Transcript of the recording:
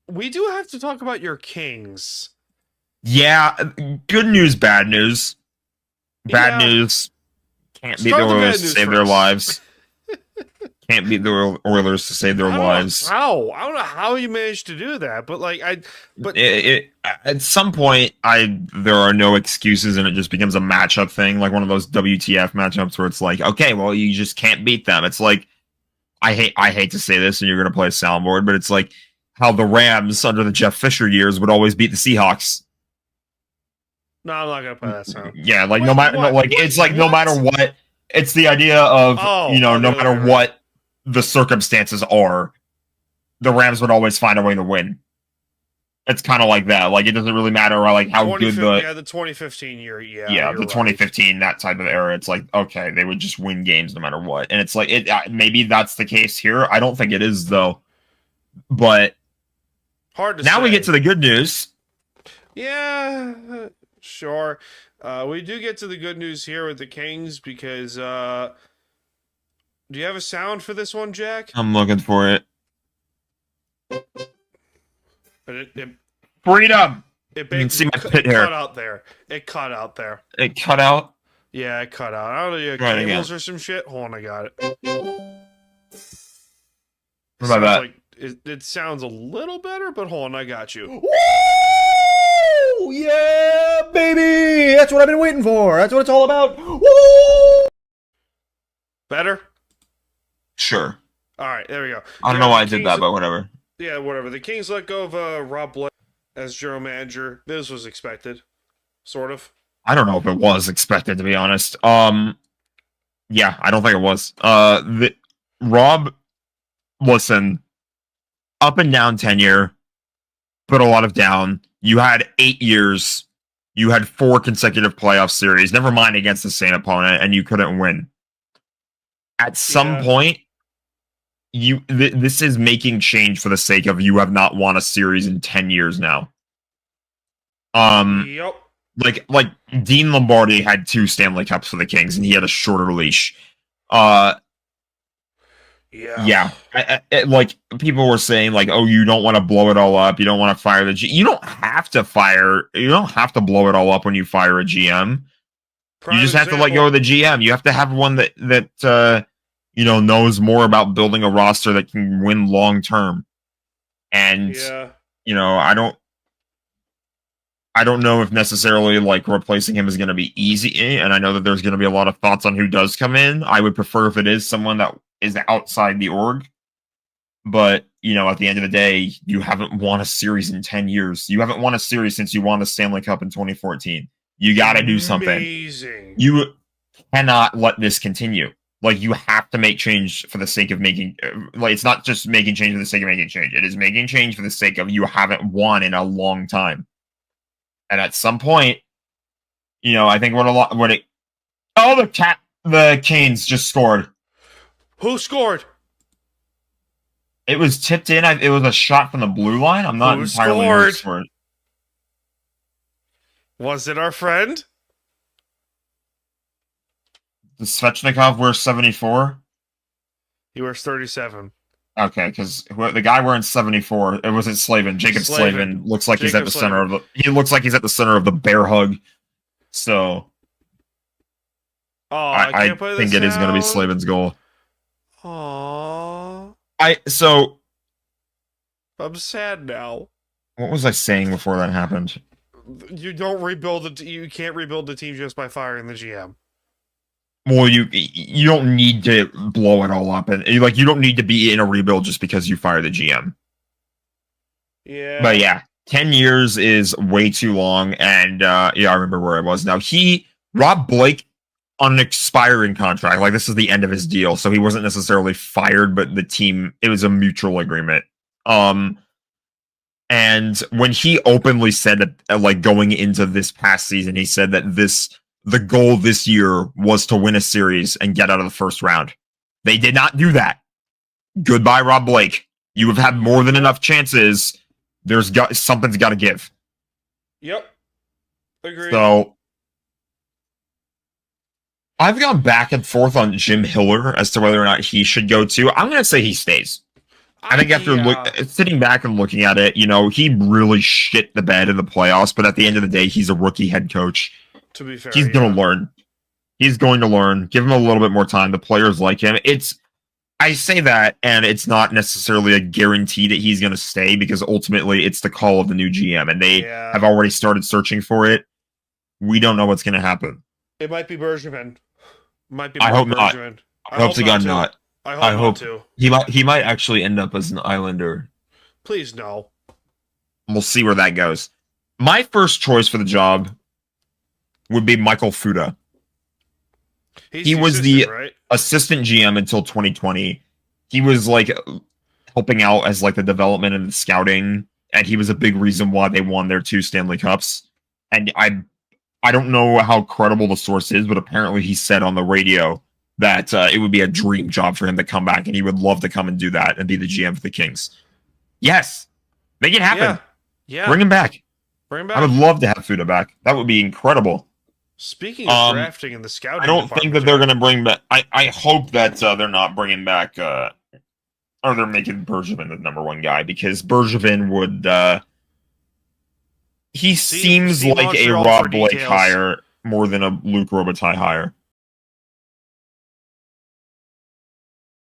we do have to talk about your Kings. Yeah, good news, bad news. Bad Yeah, news. Can't beat the start the Oilers bad to news save their first. lives. Can't beat the Oilers to save their I don't know lives. how. I don't know how you managed to do that, but but At some point, there are no excuses, and it just becomes a matchup thing, like one of those WTF matchups where it's like, okay, well, you just can't beat them. It's like I hate to say this, and you're gonna play a soundboard, but it's like how the Rams under the Jeff Fisher years would always beat the Seahawks. no, I'm not gonna play that song. Yeah, like no Wait, matter no, what? like Wait, it's like no matter what? what, it's the idea of Oh, no okay, matter right. what the circumstances are, the Rams would always find a way to win. It's kind of like that. Like it doesn't really matter like how good The 2015 year. Yeah, the you're right. 2015 that type of era. It's like okay, they would just win games no matter what, and it's like maybe that's the case here. I don't think it is though. But Hard to now say. we get to the good news. Yeah, sure. We do get to the good news here with the Kings because do you have a sound for this one, Jack? I'm looking for it. But Freedom. it You can see my cut pit hair. out there. It cut out there. It cut out. Yeah, it cut out. I don't know, you have Right cables again. or some shit. Hold on, I got it. What about that? Like it sounds a little better, but hold on, I got you. Woo! Yeah, baby! That's what I've been waiting for. That's what it's all about. Woo! Better? Sure. All right, there we go. I don't know why I did that, but whatever. Yeah, whatever. The Kings let go of Rob Blake as general manager. This was expected, sort of. I don't know if it was expected, to be honest. Yeah, I don't think it was. Rob, listen, up and down tenure, but a lot of down. You had 8 years. You had 4 consecutive playoff series, never mind against the same opponent, and you couldn't win. At some point, this is making change for the sake of you have not won a series in 10 years now. Yep. Like Dean Lombardi had 2 Stanley Cups for the Kings, and he had a shorter leash. Yeah. Like people were saying, like, oh, you don't want to blow it all up. You don't want to fire the G. You don't have to fire. You don't have to blow it all up when you fire a GM. You just have to let go of the GM. You have to have one that knows more about building a roster that can win long term. And I don't know if necessarily like replacing him is going to be easy. And I know that there's going to be a lot of thoughts on who does come in. I would prefer if it is someone that is outside the org. But, at the end of the day, you haven't won a series in 10 years. You haven't won a series since you won the Stanley Cup in 2014. You got to do something. Amazing. You cannot let this continue. Like, you have to make change for the sake of making... Like, it's not just making change for the sake of making change. It is making change for the sake of you haven't won in a long time. And at some point, I think the Canes just scored. Who scored? It was tipped in. It was a shot from the blue line. I'm not entirely sure who scored. Was it our friend? Does Svechnikov wear 74? He wears 37. Okay, because the guy wearing 74, it wasn't Slavin. Jacob Slavin looks like he's at the center of the. He looks like he's at the center of the bear hug. So, I think it is going to be Slavin's goal. Aww. I'm sad now. What was I saying before that happened? You don't rebuild you can't rebuild the team just by firing the GM. Well, you don't need to blow it all up, and you don't need to be in a rebuild just because you fire the GM. Yeah. But yeah, 10 years is way too long, and I remember where I was now. Rob Blake on an expiring contract, like this is the end of his deal, so he wasn't necessarily fired, but the team, it was a mutual agreement. And when he openly said that, like going into this past season, he said that the goal this year was to win a series and get out of the first round. They did not do that. Goodbye, Rob Blake. You have had more than enough chances. Something's got to give. Yep. Agreed. So I've gone back and forth on Jim Hiller as to whether or not he should go too. I'm going to say he stays. I think after sitting back and looking at it, he really shit the bed in the playoffs. But at the end of the day, he's a rookie head coach. To be fair, He's going to learn. He's going to learn. Give him a little bit more time. The players like him. I say that, and it's not necessarily a guarantee that he's going to stay because ultimately it's the call of the new GM, and they have already started searching for it. We don't know what's going to happen. It might be Bergevin. I hope not. I hope to God not. I hope to. He might actually end up as an Islander. Please no. We'll see where that goes. My first choice for the job would be Michael Fuda. He was the assistant GM until 2020. He was helping out as the development and the scouting, and he was a big reason why they won their 2 Stanley Cups. And I don't know how credible the source is, but apparently he said on the radio that it would be a dream job for him to come back, and he would love to come and do that and be the GM for the Kings. Yes, make it happen. Yeah. Bring him back. Bring him back. I would love to have Fuda back. That would be incredible. Speaking of drafting and the scouting, I don't think that they're going to bring back. I hope that they're not bringing back, or they're making Bergevin the number 1 guy, because Bergevin would. He seems like a Rob Blake hire more than a Luke Robitaille hire.